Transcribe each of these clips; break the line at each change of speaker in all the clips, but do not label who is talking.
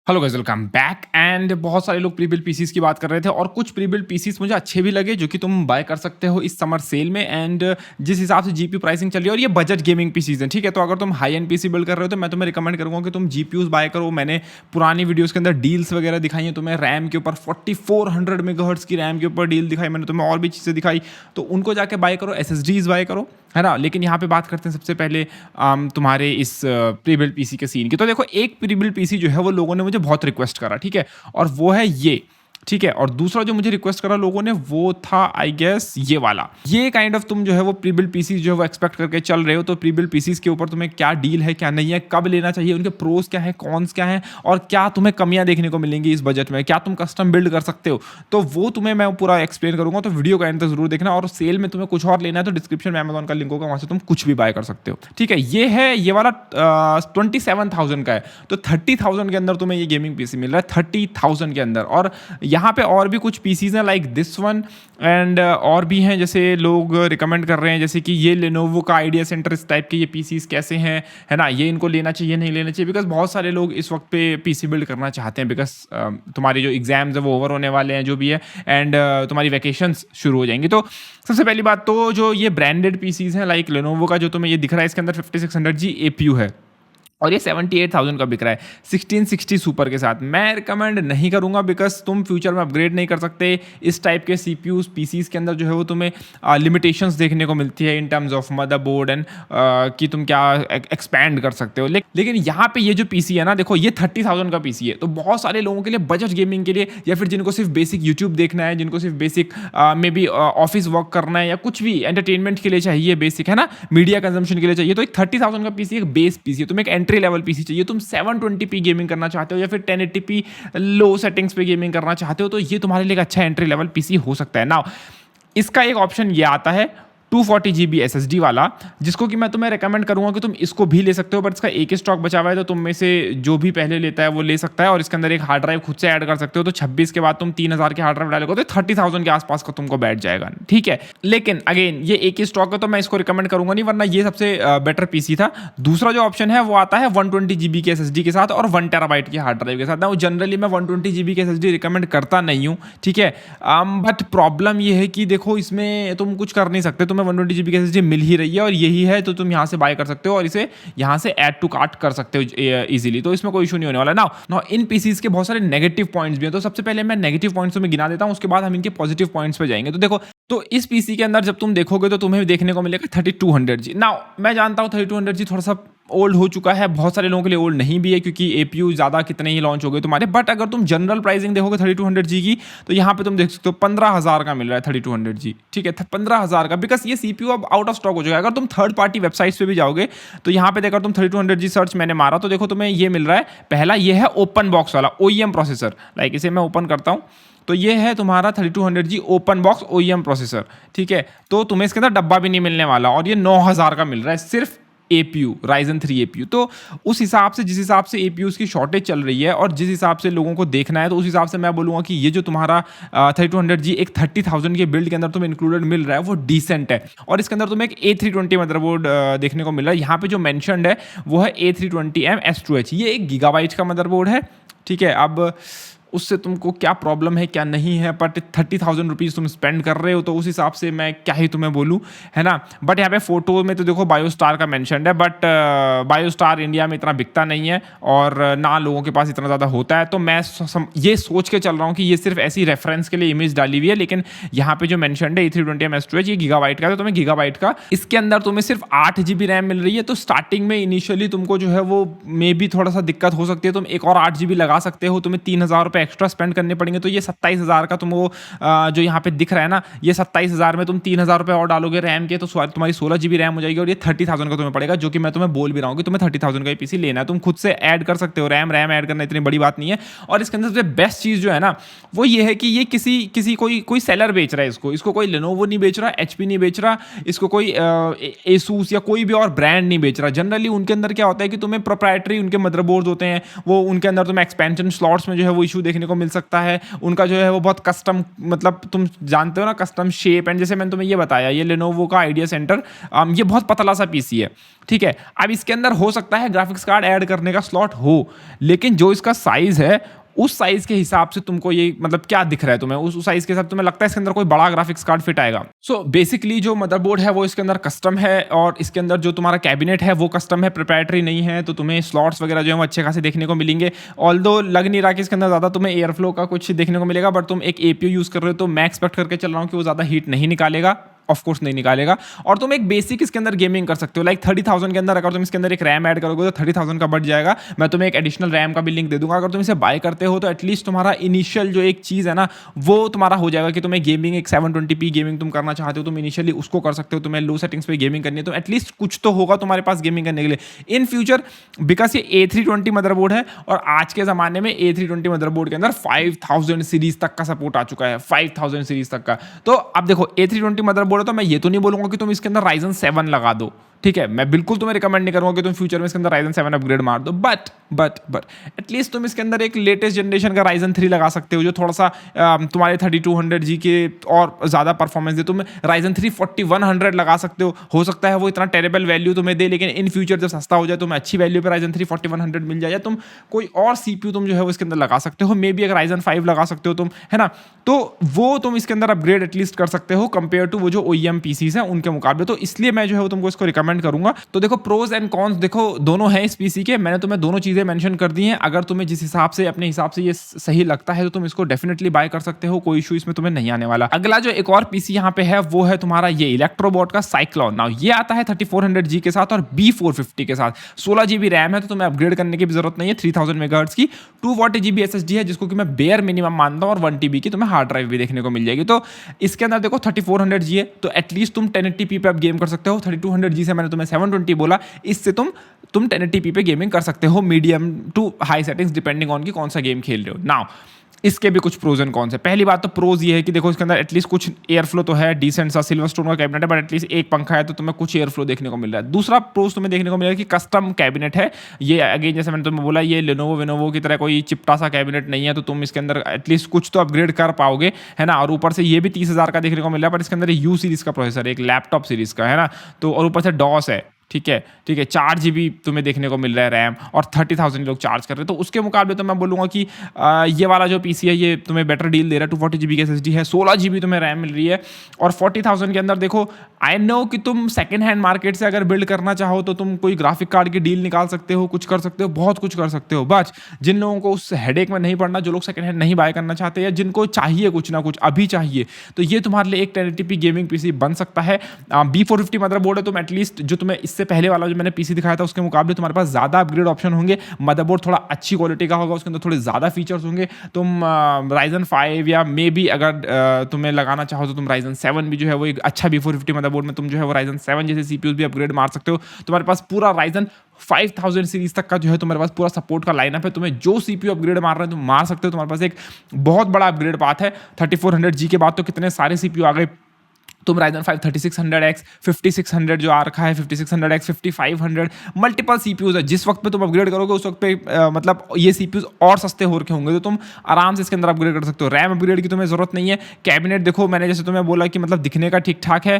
Hello guys, welcome back. And बहुत सारे लोग प्री बिल्ड पीसीस की बात कर रहे थे और कुछ प्री बिल्ड पीसीस मुझे अच्छे भी लगे जो कि तुम बाय कर सकते हो इस समर सेल में। एंड जिस हिसाब से जीपीयू प्राइसिंग चल रही है और ये बजट गेमिंग पीसीस है, ठीक है। तो अगर तुम हाई एंड पीसी बिल्ड कर रहे हो तो मैं तुम्हें रिकमेंड करूंगा कि तुम जीपीयूज बाय करो। मैंने पुरानी वीडियोस के अंदर डील्स वगैरह दिखाई है तुम्हें, रैम के ऊपर 4400 मेगाहर्ट्ज की रैम के ऊपर डील दिखाई मैंने तुम्हें, और भी चीज़ें दिखाई, तो उनको जाके बाय करो, एसएसडीज बाय करो, है ना। लेकिन यहाँ पे बात करते हैं सबसे पहले तुम्हारे इस प्री बिल्ड पीसी के सीन की। तो देखो, एक प्री बिल्ड पीसी जो है वो लोगों ने मुझे बहुत रिक्वेस्ट करा, ठीक है, और वो है ये, ठीक है। और दूसरा जो मुझे रिक्वेस्ट करा लोगों ने वो था आई गेस ये वाला। ये काइंड ऑफ तुम जो है वो प्री बिल्ड पीसी जो है वो एक्सपेक्ट करके चल रहे हो, तो प्री बिल्ड पीसीज के ऊपर तुम्हें क्या डील है, क्या नहीं है, कब लेना चाहिए, उनके प्रोज क्या है, कॉन्स क्या है, और क्या तुम्हें कमियां देखने को मिलेंगी इस बजट में, क्या तुम कस्टम बिल्ड कर सकते हो, तो वो तुम्हें मैं पूरा एक्सप्लेन करूंगा। तो वीडियो का एंड तक जरूर देखना। और सेल में तुम्हें कुछ और लेना है तो डिस्क्रिप्शन में अमेजॉन का लिंक होगा, वहां से तुम कुछ भी बाय कर सकते हो, ठीक है। ये है ये वाला 27,000 का है, तो 30,000 के अंदर तुम्हें ये गेमिंग पीसी मिल रहा है, 30,000 के अंदर। और यहाँ पे और भी कुछ पीसीज हैं लाइक दिस वन, एंड और भी हैं जैसे लोग रिकमेंड कर रहे हैं, जैसे कि ये लेनोवो का आइडिया सेंटर, इस टाइप के ये पीसीज कैसे हैं, है ना, ये इनको लेना चाहिए नहीं लेना चाहिए। बिकॉज बहुत सारे लोग इस वक्त पे पीसी बिल्ड करना चाहते हैं, बिकॉज तुम्हारी जो एग्जाम्स है वो ओवर होने वाले हैं जो भी है, एंड तुम्हारी वैकेशंस शुरू हो जाएंगी। तो सबसे पहली बात तो जो ये ब्रांडेड पीसीज हैं लाइक लेनोवो का, जो तुम्हें ये दिख रहा है, इसके अंदर 5600G एपीयू है और ये 78,000 का बिक रहा है 1660 सुपर के साथ। मैं रिकमेंड नहीं करूंगा बिकॉज तुम फ्यूचर में अपग्रेड नहीं कर सकते। इस टाइप के सीपीयूज पीसीज के अंदर जो है वो तुम्हें लिमिटेशंस देखने को मिलती है in terms of motherboard and कि तुम क्या एक्सपैंड कर सकते हो। लेकिन यहाँ पे ये जो पीसी है ना, देखो ये 30,000 का पीसी है, तो बहुत सारे लोगों के लिए बजट गेमिंग के लिए, या फिर जिनको सिर्फ बेसिक यूट्यूब देखना है, जिनको सिर्फ basic may be office work करना है, या कुछ भी एंटरटेनमेंट के लिए चाहिए बेसिक, है ना, मीडिया कंजम्पशन के लिए चाहिए, तो एक 30,000 का पीसी एक बेस पीसी है। तुम एक एंट्री लेवल पीसी चाहिए, तुम 720p गेमिंग करना चाहते हो या फिर 1080p लो सेटिंग्स पे गेमिंग करना चाहते हो, तो ये तुम्हारे लिए एक अच्छा एंट्री लेवल पीसी हो सकता है। नाउ इसका एक ऑप्शन ये आता है 240GB SSD वाला, जिसको कि मैं तुम्हें रेकमेंड करूंगा कि तुम इसको भी ले सकते हो, बट इसका एक ही स्टॉक बचा हुआ है, तो तुम में से जो भी पहले लेता है वो ले सकता है। और इसके अंदर एक हार्ड ड्राइव खुद से ऐड कर सकते हो, तो 26 के बाद तुम 3,000 के हार्ड ड्राइव डालोगे तो 30,000 के आसपास का तुमको बैठ जाएगा, ठीक है। लेकिन अगेन ये एक ही स्टॉक है तो मैं इसको रिकमेंड करूंगा नहीं, वरना ये सबसे बेटर पीसी था। दूसरा जो ऑप्शन है वो आता है 120GB के SSD के साथ और 1 TB की हार्ड ड्राइव के साथ। ना जनरली मैं 120GB के SSD रिकमेंड करता नहीं हूँ, ठीक है। बट प्रॉब्लम ये है कि देखो इसमें तुम कुछ कर नहीं सकते, तुम्हें 120GB के SSD मिल ही रही है और यही है, तो तुम यहाँ से बाय कर सकते हो और इसे यहाँ से ऐड टू कार्ट कर सकते हो इजीली, तो इसमें कोई इशू नहीं होने वाला। ना इन पीसीज के बहुत सारे नेगेटिव पॉइंट्स भी हैं, तो सबसे पहले मैं नेगेटिव पॉइंट्स में गिना देता हूँ, उसके बाद हम इनके पॉजिटिव पॉइंट्स पे जाएंगे। तो देखो, तो इस पीसी के अंदर जब तुम देखोगे तो तुम्हें देखने को मिलेगा 3200G। नाउ मैं जानता हूँ 3200G थोड़ा सा ओल्ड हो चुका है, बहुत सारे लोगों के लिए ओल्ड नहीं भी है क्योंकि एपीयू ज़्यादा कितने ही लॉन्च हो गए तुम्हारे, बट अगर तुम जनरल प्राइसिंग देखोगे 3200G की, तो यहाँ पे तुम देख सकते हो 15,000 का मिल रहा है 3200G, ठीक है, 15,000 का, बिकॉज ये सीपीयू अब आउट ऑफ स्टॉक हो चुका है। अगर तुम थर्ड पार्टी वेबसाइट्स पे भी जाओगे तो यहाँ पे देखो, तुम 3200G सर्च मैंने मारा तो देखो तुम्हें ये मिल रहा है। पहला ये है ओपन बॉक्स वाला OEM प्रोसेसर, लाइक इसे मैं ओपन करता हूँ तो ये है तुम्हारा 3200G open box OEM processor, ठीक है। तो तुम्हें इसके अंदर डब्बा भी नहीं मिलने वाला और ये 9,000 का मिल रहा है सिर्फ एपीयू, Ryzen 3 एपीयू। तो उस हिसाब से, जिस हिसाब से एपीयूज की शॉर्टेज चल रही है और जिस हिसाब से लोगों को देखना है, तो उस हिसाब से मैं बोलूँगा कि ये जो तुम्हारा 3200G एक 30,000 के बिल्ड के अंदर तुम्हें इंक्लूडेड मिल रहा है वो डिसेंट है। और इसके अंदर तुम्हें एक A320 मदरबोर्ड देखने को मिल रहा है। यहाँ पे जो मैंशनड है वो है A320M S2H, ये 1 GB का मदरबोर्ड है, ठीक है। अब उससे तुमको क्या प्रॉब्लम है क्या नहीं है, बट 30,000 रुपीज़ तुम स्पेंड कर रहे हो तो उस हिसाब से मैं क्या ही तुम्हें बोलूँ, है ना। बट यहाँ पे फोटो में तो देखो बायोस्टार का मेंशन्ड है, बट बायोस्टार इंडिया में इतना बिकता नहीं है और ना लोगों के पास इतना ज़्यादा होता है, तो मैं ये सोच के चल रहा हूँ कि ये सिर्फ ऐसी रेफरेंस के लिए इमेज डाली हुई है। लेकिन यहाँ पे जो मेंशन्ड है A320M S2H, ये गीगाबाइट का, तो तुम्हें गीगाबाइट का इसके अंदर तुम्हें सिर्फ 8GB रैम मिल रही है। तो स्टार्टिंग में इनिशियली तुमको जो है वो मे भी थोड़ा सा दिक्कत हो सकती है, तुम एक और 8GB लगा सकते हो, तुम्हें 3,000 रुपये एक्स्ट्रा स्पेंड करने पड़ेंगे। तो ये 27,000 का तुम वो जो यहाँ पे दिख रहा है ना, ये 27,000 में तुम 3,000 रुपये और डालोगे रैम के, तो तुम्हारी 16GB रैम हो जाएगी और ये 30,000 का तुम्हें पड़ेगा, जो कि मैं तुम्हें बोल भी रहा हूँ कि तुम्हें 30,000 का पीसी लेना है। तुम खुद से ऐड कर सकते हो, रैम ऐड करना इतनी बड़ी बात नहीं है। और इसके अंदर सबसे बेस्ट चीज़ जो है ना वो ये है कि ये किसी कोई सेलर बेच रहा है इसको कोई लेनोवो नहीं बेच रहा, HP नहीं बेच रहा, इसको कोई एसूस या कोई भी और ब्रांड नहीं बेच रहा। जनरली उनके अंदर क्या होता है कि तुम्हें प्रोप्राइटरी उनके मदरबोर्ड होते हैं, वो उनके अंदर तुम्हें एक्सपेंशन स्लॉट्स में जो है वो इशू देखने को मिल सकता है। उनका जो है वो बहुत कस्टम, मतलब तुम जानते हो ना, कस्टम शेप एंड जैसे मैंने तुम्हें ये बताया, ये लेनोवो का आइडिया सेंटर, ये बहुत पतला सा पीसी है, ठीक है। अब इसके अंदर हो सकता है ग्राफिक्स कार्ड ऐड करने का स्लॉट हो, लेकिन जो इसका साइज है उस साइज के हिसाब से तुमको ये मतलब क्या दिख रहा है तुम्हें, उस साइज के हिसाब से तुम्हें लगता है इसके अंदर कोई बड़ा ग्राफिक्स कार्ड फिट आएगा? सो बेसिकली जो मदरबोर्ड है वो इसके अंदर कस्टम है, और इसके अंदर जो तुम्हारा कैबिनेट है वो कस्टम है, प्रोप्राइटरी नहीं है, तो तुम्हें स्लॉट्स वगैरह जो है वो अच्छे खासे देखने को मिलेंगे। ऑल्दो लग नहीं रहा कि इसके अंदर ज़्यादा तुम्हें एयर फ्लो का कुछ देखने को मिलेगा, बट तुम एक एपीयू यूज़ कर रहे हो तो मैं एक्सपेक्ट करके चल रहा हूँ कि वो ज़्यादा हीट नहीं निकालेगा, ऑफ कोर्स नहीं निकालेगा। और तुम एक बेसिक इसके अंदर गेमिंग कर सकते हो, लाइक 30,000 के अंदर अगर तुम इसके अंदर एक रैम ऐड करोगे तो 30,000 का बढ़ जाएगा। मैं तुम्हें एक एडिशनल रैम का भी लिंक दे दूंगा, अगर तुम इसे बाय करते हो तो एटलीस्ट तुम्हारा इनिशियल जो एक चीज़ है ना वो तुम्हारा हो जाएगा कि तुम्हें गेमिंग एक 720p गेमिंग तुम करना चाहते हो, तुम इनिशियली उसको कर सकते हो। तुम्हें लो सेटिंग्स पे गेमिंग करनी है तो एटलीस्ट कुछ तो होगा तुम्हारे पास गेमिंग करने के लिए इन फ्यूचर, बिकॉज ये A320 मदरबोर्ड है और आज के ज़माने में A320 मदरबोर्ड के अंदर 5000 सीरीज तक का सपोर्ट आ चुका है, 5000 सीरीज तक का। तो अब देखो A320 मदरबोर्ड है तो मैं ये तो नहीं बोलूंगा कि तुम इसके अंदर Ryzen 7 लगा दो, ठीक है। मैं बिल्कुल तुम्हें रिकमेंड नहीं करूंगा कि तुम फ्यूचर में इसके अंदर Ryzen 7 अपग्रेड मार दो, बट एटलीस्ट तुम इसके अंदर एक लेटेस्ट जनरेशन का Ryzen 3 लगा सकते हो जो थोड़ा सा तुम्हारे 3200G के और ज़्यादा परफॉर्मेंस दे। तुम Ryzen 3 4100 लगा सकते हो सकता है वो इतना टेरेबल वैल्यू तुम्हें दे, लेकिन इन फ्यूचर जब सस्ता हो जाए तुम्हें अच्छी वैल्यू पे Ryzen 3 4100 मिल जाए, तुम कोई और CPU तुम जो है वो इसके अंदर लगा सकते हो, मे बी एक Ryzen 5 लगा सकते हो तुम, है ना। तो वो तुम इसके अंदर अपग्रेड एटलीस्ट कर सकते हो कंपेयर टू वो जो OEM PCs हैं उनके मुकाबले। तो इसलिए मैं जो है वो तुमको इसको रिकमेंड करूंगा। तो देखो प्रोज एंड कॉन्स देखो दोनों हैं इस पीसी के, मैंने तुम्हें दोनों चीजें मेंशन कर दी हैं। अगर तुम्हें जिस हिसाब से अपने हिसाब से ये सही लगता है तो तुम इसको डेफिनेटली बाय कर सकते हो, कोई इशू इसमें तुम्हें नहीं आने वाला। अगला जो एक और पीसी यहाँ पे है वो है तुम्हारा ये इलेक्ट्रोबॉट का साइक्लोन। नाउ ये आता है 3400G के साथ और B450 के साथ, 16GB रैम है तो तुम्हें अपग्रेड करने की भी जरूरत नहीं है। 3000 मेगाहर्ट्ज की 240GB SSD है जिसको कि मैं बेयर मिनिमम मानता हूँ, और 1TB की तुम्हें हार्ड ड्राइव भी देखने को मिल जाएगी। तो इसके अंदर देखो 3400G है तो एटलीस्ट तुम 1080p पे अब गेम कर सकते हो। 3200G से मैंने तुम्हें 720 बोला, इससे तुम 1080p पे गेमिंग कर सकते हो, medium to high settings depending on कि कौन सा गेम खेल रहे हो। नाउ इसके भी कुछ प्रोज एंड कॉन्स है। पहली बात तो प्रोज ये है कि देखो इसके अंदर एटलीस्ट कुछ एयर फ्लो तो है, डिसेंट सा सिल्वर स्टोन का कैबिनेट है, बट एटलीस्ट एक पंखा है तो तुम्हें कुछ एयर फ्लो देखने को मिल रहा है। दूसरा प्रोज तुम्हें देखने को मिलेगा कि कस्टम कैबिनेट है ये, अगेन जैसे मैंने तुम्हें बोला ये लेनोवो की तरह कोई चिपटा सा कैबिनेट नहीं है, तो तुम इसके अंदर एटलीस्ट कुछ तो अपग्रेड कर पाओगे, है ना। और ऊपर से ये भी 30,000 का देखने को मिल रहा है, पर इसके अंदर U सीरीज का प्रोसेसर है, एक लैपटॉप सीरीज का, है ना। तो और ऊपर से डॉस है, ठीक है 4GB तुम्हें देखने को मिल रहा है रैम, और 30,000 लोग चार्ज कर रहे हैं। तो उसके मुकाबले तो मैं बोलूँगा कि ये वाला जो पीसी है ये तुम्हें बेटर डील दे रहा है। 240GB की SSD है, 16GB तुम्हें रैम मिल रही है, और 40,000 के अंदर देखो आई नो कि तुम सेकेंड हैंड मार्केट से अगर बिल्ड करना चाहो तो तुम कोई ग्राफिक कार्ड की डील निकाल सकते हो, कुछ कर सकते हो, बहुत कुछ कर सकते हो। बट जिन लोगों को उस हेडेक में नहीं पड़ना, जो लोग सेकेंड हैंड नहीं बाय करना चाहते या जिनको चाहिए कुछ ना कुछ अभी चाहिए, तो ये तुम्हारे लिए एक 1080p गेमिंग पीसी बन सकता है। B450 मदरबोर्ड है, तुम एटलीस्ट जो तुम्हें इससे पहले वाला जो मैंने पीसी दिखाया था उसके मुकाबले तुम्हारे पास ज़्यादा अपग्रेड ऑप्शन होंगे। मदरबोर्ड थोड़ा अच्छी क्वालिटी का होगा, उसके अंदर थोड़े ज़्यादा फीचर्स होंगे। तुम Ryzen 5 या मे बी अगर तुम्हें लगाना चाहो तो तुम Ryzen 7 भी जो है वो एक अच्छा B450 मदरबोर्ड में तुम जो है वो Ryzen 7 जैसे CPUs भी अपग्रेड मार सकते हो। तुम्हारे पास पूरा Ryzen 5000 सीरीज तक का जो है तुम्हारे पास पूरा सपोर्ट का लाइनअप है। तुम्हें जो CPU अपग्रेड मार रहे हैं तुम मार सकते हो, तुम्हारे पास एक बहुत बड़ा अपग्रेड पाथ है। 3400G के बाद तो कितने सारे CPU आ गए। तुम Ryzen 5 3600X 5600 जो आ रखा है, 5600X 5500 मल्टीपल CPUs है। जिस वक्त पे तुम अपग्रेड करोगे उस वक्त पे मतलब ये CPUs और सस्ते हो रखे होंगे, तो तुम आराम से इसके अंदर अपग्रेड कर सकते हो। रैम अपग्रेड की तुम्हें जरूरत नहीं है। कैबिनेट देखो मैंने जैसे तुम्हें बोला कि मतलब दिखने का ठीक ठाक है।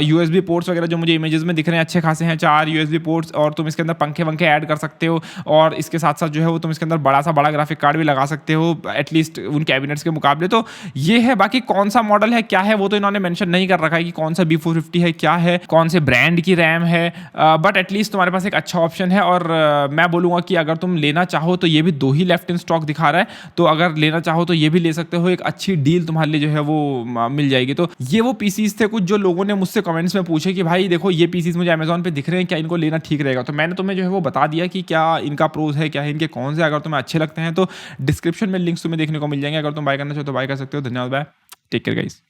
USB पोर्ट्स वगैरह जो मुझे इमेजेस में दिख रहे हैं अच्छे खासे हैं, 4 USB पोर्ट्स, और तुम इसके अंदर पंखे वंखे ऐड कर सकते हो, और इसके साथ साथ जो है वो तुम इसके अंदर बड़ा ग्राफिक कार्ड भी लगा सकते हो एटलीस्ट उन कैबिनेट्स के मुकाबले। तो ये है। बाकी कौन सा मॉडल है क्या है वो तो इन्होंने मेंशन नहीं कर रखा है कि कौन सा B450 है, क्या है, कौन से ब्रांड की रैम है, बट एटलीस्ट तुम्हारे पास एक अच्छा ऑप्शन है। और मैं बोलूँगा कि अगर तुम लेना चाहो तो ये भी 2 ही लेफ्ट इन स्टॉक दिखा रहा है, तो अगर लेना चाहो तो ये भी ले सकते हो। एक अच्छी डील तुम्हारे लिए जो है वो मिल जाएगी। तो ये वो पीसीज थे कुछ जो लोगों ने मुझसे कमेंट्स में पूछे कि भाई देखो ये पीसीज मुझे अमेजोन पे दिख रहे हैं, क्या इनको लेना ठीक रहेगा। तो मैंने तुम्हें जो है वो बता दिया कि क्या इनका प्रोज है, क्या है इनके कौन से। अगर तुम्हें अच्छे लगते हैं तो डिस्क्रिप्शन में लिंक्स तुम्हें देखने को मिल जाएंगे, अगर तुम बाय करना चाहो तो बाय कर सकते हो। धन्यवाद, बाय, टेक केयर गाइस।